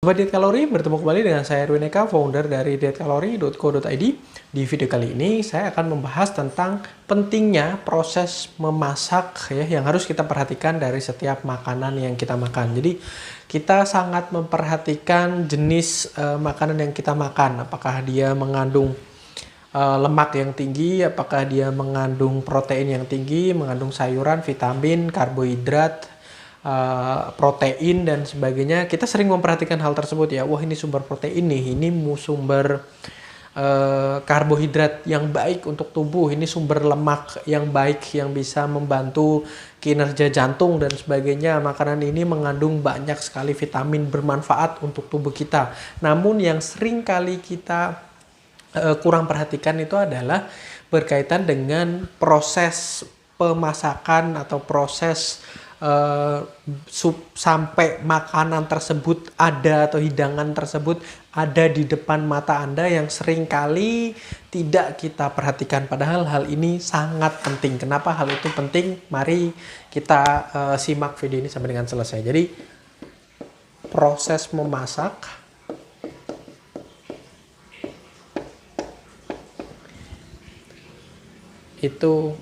Sobat Diet Kalori, bertemu kembali dengan saya Erwin Eka, founder dari dietkalori.co.id. Di video kali ini saya akan membahas tentang pentingnya proses memasak ya, yang harus kita perhatikan dari setiap makanan yang kita makan. Jadi kita sangat memperhatikan jenis makanan yang kita makan, apakah dia mengandung lemak yang tinggi, apakah dia mengandung protein yang tinggi, mengandung sayuran, vitamin, karbohidrat, protein dan sebagainya. Kita sering memperhatikan hal tersebut ya. Wah, ini sumber protein nih, ini sumber karbohidrat yang baik untuk tubuh, ini sumber lemak yang baik yang bisa membantu kinerja jantung dan sebagainya. Makanan ini mengandung banyak sekali vitamin bermanfaat untuk tubuh kita. Namun yang sering kali kita kurang perhatikan itu adalah berkaitan dengan proses pemasakan atau proses sampai makanan tersebut ada atau hidangan tersebut ada di depan mata Anda yang sering kali tidak kita perhatikan. Padahal hal ini sangat penting. Kenapa hal itu penting? Mari kita simak video ini sampai dengan selesai. Jadi proses memasak itu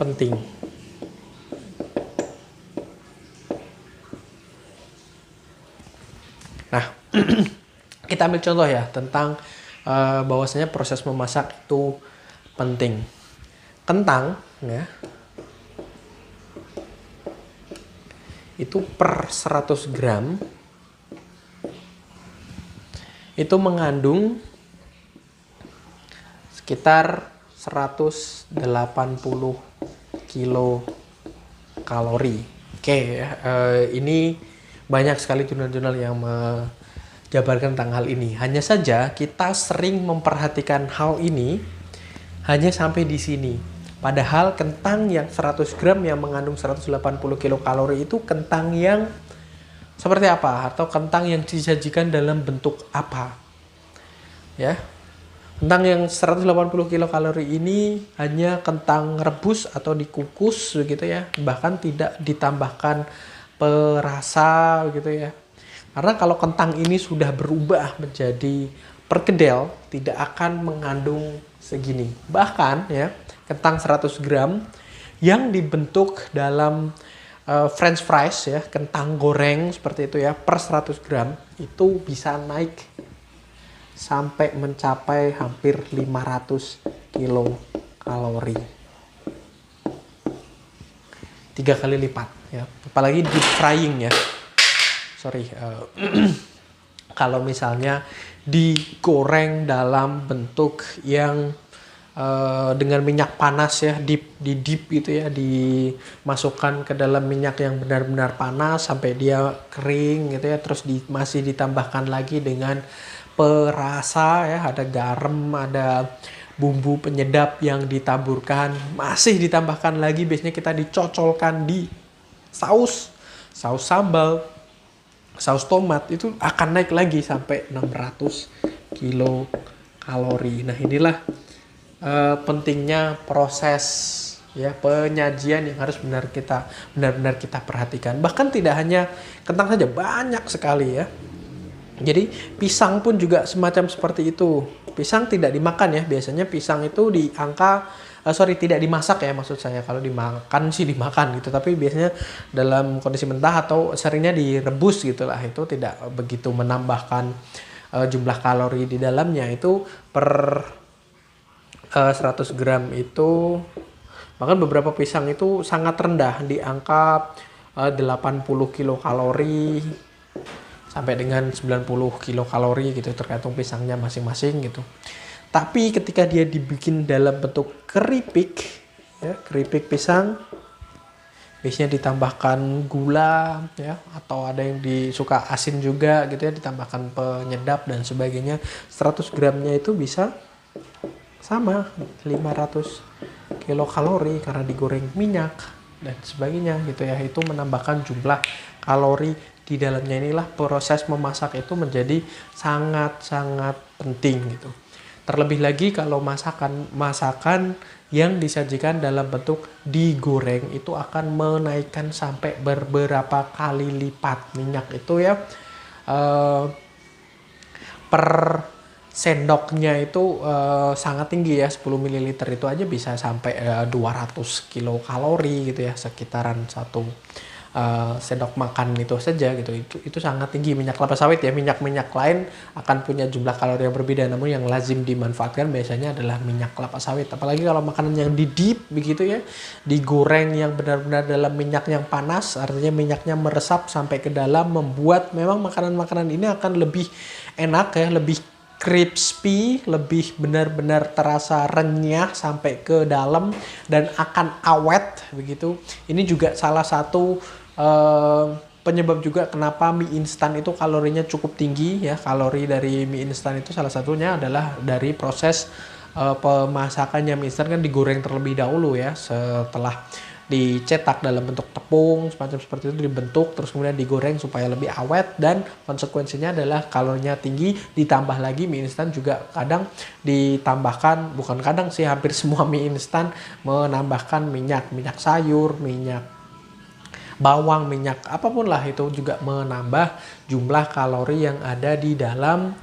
penting. Nah, kita ambil contoh ya tentang bahwasanya proses memasak itu penting. Kentang ya, itu per 100 gram itu mengandung sekitar 180 kilokalori. Oke, ini banyak sekali jurnal-jurnal yang menjabarkan tentang hal ini. Hanya saja kita sering memperhatikan hal ini hanya sampai di sini. Padahal kentang yang 100 gram yang mengandung 180 kilokalori itu kentang yang seperti apa? Atau kentang yang disajikan dalam bentuk apa? Ya. Kentang yang 180 kilokalori ini hanya kentang rebus atau dikukus begitu ya. Bahkan tidak ditambahkan perasa gitu ya. Karena kalau kentang ini sudah berubah menjadi perkedel, tidak akan mengandung segini. Bahkan ya, kentang 100 gram yang dibentuk dalam French fries ya, kentang goreng seperti itu ya, per 100 gram itu bisa naik sampai mencapai hampir 500 kilokalori. 3 kali lipat ya. Apalagi deep frying ya. Kalau misalnya digoreng dalam bentuk yang dengan minyak panas ya, di dip gitu ya, dimasukkan ke dalam minyak yang benar-benar panas sampai dia kering gitu ya, terus masih ditambahkan lagi dengan perasa ya, ada garam, ada bumbu penyedap yang ditaburkan, masih ditambahkan lagi, biasanya kita dicocolkan di saus sambal, saus tomat, itu akan naik lagi sampai 600 kilokalori. Nah, inilah pentingnya proses ya penyajian yang harus benar-benar kita perhatikan. Bahkan tidak hanya kentang saja, banyak sekali ya. Jadi pisang pun juga semacam seperti itu. Pisang tidak dimakan ya, biasanya pisang itu tidak dimasak ya maksud saya. Kalau dimakan sih dimakan gitu, tapi biasanya dalam kondisi mentah atau seringnya direbus gitulah. Itu tidak begitu menambahkan jumlah kalori di dalamnya. Itu per 100 gram itu, bahkan beberapa pisang itu sangat rendah di angka 80 kilokalori sampai dengan 90 kilokalori gitu, tergantung pisangnya masing-masing gitu. Tapi ketika dia dibikin dalam bentuk keripik ya, keripik pisang, biasanya ditambahkan gula ya, atau ada yang suka asin juga gitu ya, ditambahkan penyedap dan sebagainya. 100 gramnya itu bisa sama 500 kilokalori karena digoreng minyak dan sebagainya gitu ya. Itu menambahkan jumlah kalori di dalamnya. Inilah proses memasak itu menjadi sangat-sangat penting gitu. Terlebih lagi kalau masakan yang disajikan dalam bentuk digoreng itu akan menaikkan sampai beberapa kali lipat minyak itu ya. Eh, per sendoknya itu sangat tinggi ya, 10 ml itu aja bisa sampai 200 kilokalori gitu ya, sekitaran satu sendok makan itu saja gitu. Itu sangat tinggi minyak kelapa sawit ya. Minyak-minyak lain akan punya jumlah kalori yang berbeda, namun yang lazim dimanfaatkan biasanya adalah minyak kelapa sawit. Apalagi kalau makanan yang di deep begitu ya, digoreng yang benar-benar dalam minyak yang panas, artinya minyaknya meresap sampai ke dalam, membuat memang makanan-makanan ini akan lebih enak ya, lebih crispy, lebih benar-benar terasa renyah sampai ke dalam dan akan awet begitu. Ini juga salah satu penyebab juga kenapa mie instan itu kalorinya cukup tinggi ya. Kalori dari mie instan itu salah satunya adalah dari proses pemasakannya. Mie instan kan digoreng terlebih dahulu ya, setelah dicetak dalam bentuk tepung semacam seperti itu, dibentuk terus kemudian digoreng supaya lebih awet, dan konsekuensinya adalah kalorinya tinggi. Ditambah lagi mie instan juga kadang ditambahkan, bukan kadang sih, hampir semua mie instan menambahkan minyak sayur, minyak bawang, minyak apapun lah, itu juga menambah jumlah kalori yang ada di dalam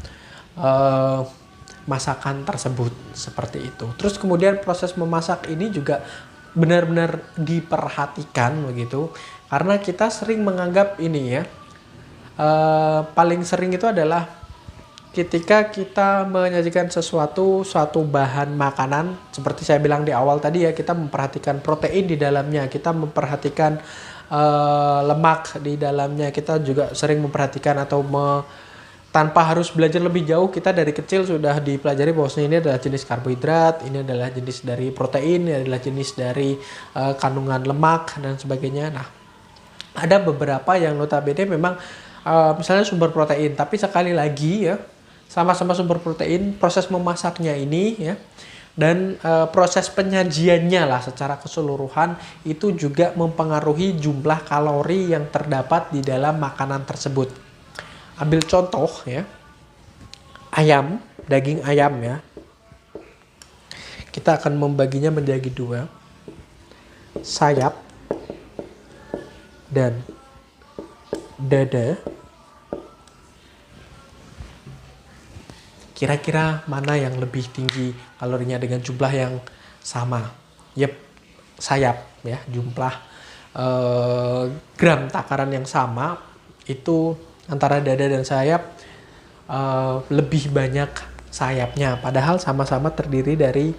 masakan tersebut seperti itu. Terus kemudian proses memasak ini juga benar-benar diperhatikan begitu, karena kita sering menganggap ini ya, paling sering itu adalah ketika kita menyajikan suatu bahan makanan, seperti saya bilang di awal tadi ya, kita memperhatikan protein di dalamnya, kita memperhatikan lemak di dalamnya, kita juga sering memperhatikan atau tanpa harus belajar lebih jauh, kita dari kecil sudah dipelajari bahwasanya ini adalah jenis karbohidrat, ini adalah jenis dari protein, ini adalah jenis dari kandungan lemak dan sebagainya. Nah, ada beberapa yang notabene memang misalnya sumber protein, tapi sekali lagi ya, sama-sama sumber protein, proses memasaknya ini ya, dan proses penyajiannya lah secara keseluruhan itu juga mempengaruhi jumlah kalori yang terdapat di dalam makanan tersebut. Ambil contoh ya, ayam, daging ayam ya. Kita akan membaginya menjadi dua, sayap dan dada. Kira-kira mana yang lebih tinggi kalorinya dengan jumlah yang sama? Yep, sayap ya, jumlah gram takaran yang sama itu antara dada dan sayap lebih banyak sayapnya, padahal sama-sama terdiri dari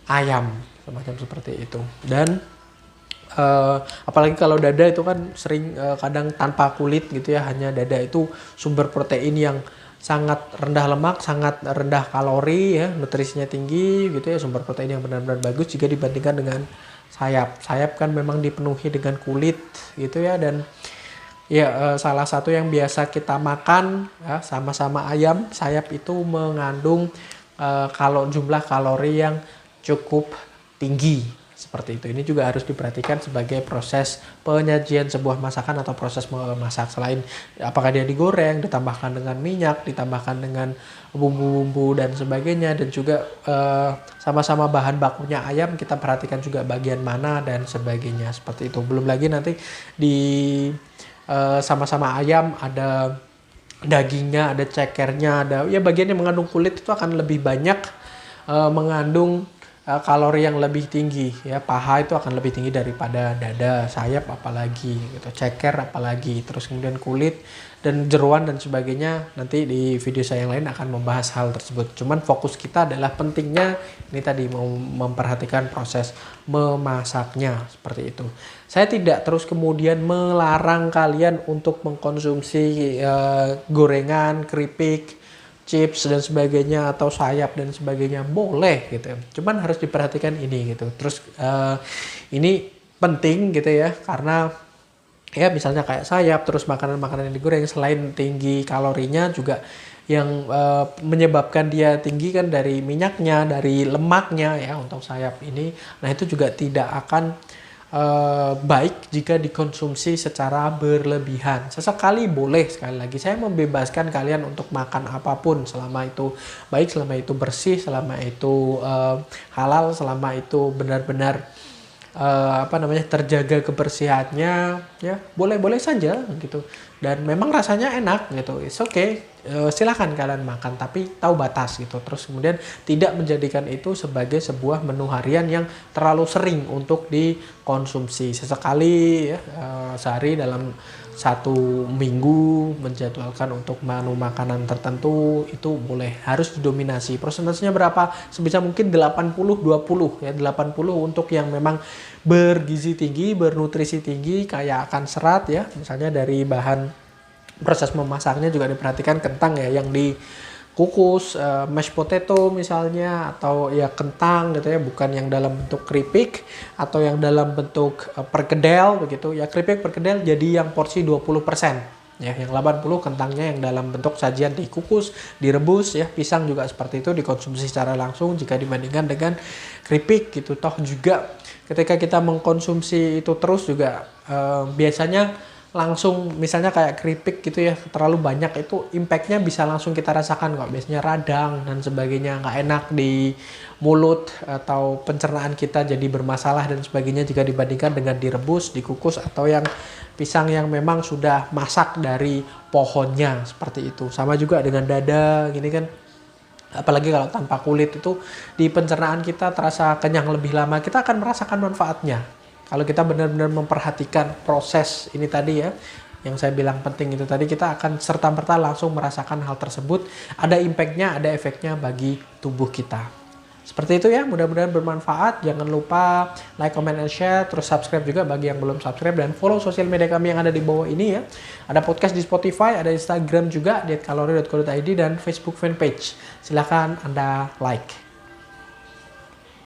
ayam, semacam seperti itu. Dan apalagi kalau dada itu kan sering kadang tanpa kulit gitu ya, hanya dada itu sumber protein yang sangat rendah lemak, sangat rendah kalori ya, nutrisinya tinggi gitu ya, sumber protein yang benar-benar bagus jika dibandingkan dengan sayap. Sayap kan memang dipenuhi dengan kulit gitu ya, dan ya, salah satu yang biasa kita makan ya, sama-sama ayam, sayap itu mengandung kalau jumlah kalori yang cukup tinggi seperti itu. Ini juga harus diperhatikan sebagai proses penyajian sebuah masakan atau proses memasak. Selain apakah dia digoreng, ditambahkan dengan minyak, ditambahkan dengan bumbu-bumbu dan sebagainya, dan juga sama-sama bahan bakunya ayam, kita perhatikan juga bagian mana dan sebagainya seperti itu. Belum lagi nanti di sama-sama ayam ada dagingnya, ada cekernya, ada ya bagian yang mengandung kulit itu akan lebih banyak mengandung kalori yang lebih tinggi ya. Paha itu akan lebih tinggi daripada dada, sayap apalagi gitu, ceker apalagi, terus kemudian kulit dan jeroan dan sebagainya. Nanti di video saya yang lain akan membahas hal tersebut. Cuman fokus kita adalah pentingnya ini tadi, mau memperhatikan proses memasaknya seperti itu. Saya tidak terus kemudian melarang kalian untuk mengkonsumsi gorengan, keripik, chips dan sebagainya, atau sayap dan sebagainya, boleh gitu. Cuman harus diperhatikan ini gitu. Terus ini penting gitu ya, karena ya misalnya kayak sayap, terus makanan-makanan yang digoreng selain tinggi kalorinya juga yang menyebabkan dia tinggi kan dari minyaknya, dari lemaknya ya untuk sayap ini. Nah itu juga tidak akan baik jika dikonsumsi secara berlebihan. Sesekali boleh, sekali lagi saya membebaskan kalian untuk makan apapun selama itu baik, selama itu bersih, selama itu halal, selama itu benar-benar terjaga kebersihannya, ya boleh-boleh saja gitu, dan memang rasanya enak gitu, it's okay. Silahkan kalian makan, tapi tahu batas gitu. Terus kemudian tidak menjadikan itu sebagai sebuah menu harian yang terlalu sering untuk dikonsumsi. Sesekali ya, sehari dalam 1 minggu menjadwalkan untuk menu makanan tertentu itu boleh, harus didominasi. Persentasenya berapa? Sebisa mungkin 80-20 ya, 80 untuk yang memang bergizi tinggi, bernutrisi tinggi, kaya akan serat ya, misalnya dari bahan proses memasaknya juga diperhatikan, kentang ya yang dikukus, mashed potato misalnya, atau ya kentang gitu ya, bukan yang dalam bentuk keripik atau yang dalam bentuk perkedel begitu ya. Keripik perkedel jadi yang porsi 20% ya, yang 80 kentangnya yang dalam bentuk sajian dikukus, direbus ya. Pisang juga seperti itu, dikonsumsi secara langsung jika dibandingkan dengan keripik gitu. Toh juga ketika kita mengkonsumsi itu terus juga biasanya langsung, misalnya kayak keripik gitu ya, terlalu banyak itu impactnya bisa langsung kita rasakan kok. Biasanya radang dan sebagainya, nggak enak di mulut, atau pencernaan kita jadi bermasalah dan sebagainya jika dibandingkan dengan direbus, dikukus, atau yang pisang yang memang sudah masak dari pohonnya seperti itu. Sama juga dengan dada gini kan, apalagi kalau tanpa kulit itu di pencernaan kita terasa kenyang lebih lama, kita akan merasakan manfaatnya. Kalau kita benar-benar memperhatikan proses ini tadi ya, yang saya bilang penting itu tadi, kita akan serta-merta langsung merasakan hal tersebut. Ada impactnya, ada efeknya bagi tubuh kita. Seperti itu ya, mudah-mudahan bermanfaat. Jangan lupa like, comment, and share. Terus subscribe juga bagi yang belum subscribe. Dan follow sosial media kami yang ada di bawah ini ya. Ada podcast di Spotify, ada Instagram juga, dietkalori.co.id, dan Facebook fanpage. Silahkan Anda like.